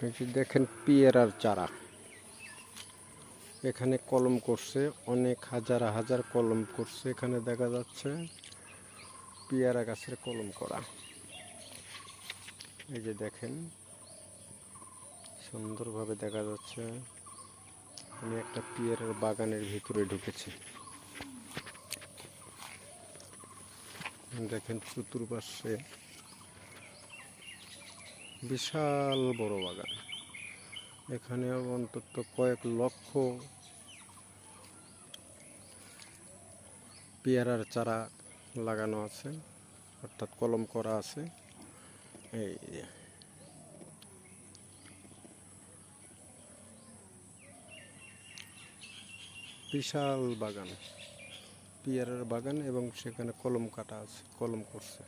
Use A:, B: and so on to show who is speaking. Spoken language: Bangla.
A: এই যে দেখেন পেয়ারার চারা, এখানে কলম করছে, অনেক হাজার হাজার কলম করছে। এখানে দেখা যাচ্ছে পেয়ারা গাছের কলম করা। এই যে দেখেন সুন্দরভাবে দেখা যাচ্ছে। আমি একটা পেয়ারার বাগানের ভিতরে ঢুকেছি। দেখেন চতুর্পাশে বিশাল বড় বাগান। এখানে অন্তত কয়েক লক্ষ পেয়ারার চারা লাগানো আছে, অর্থাৎ কলম করা আছে। এই বিশাল বাগান, পেয়ারার বাগান, এবং সেখানে কলম কাটা আছে, কলম করছে।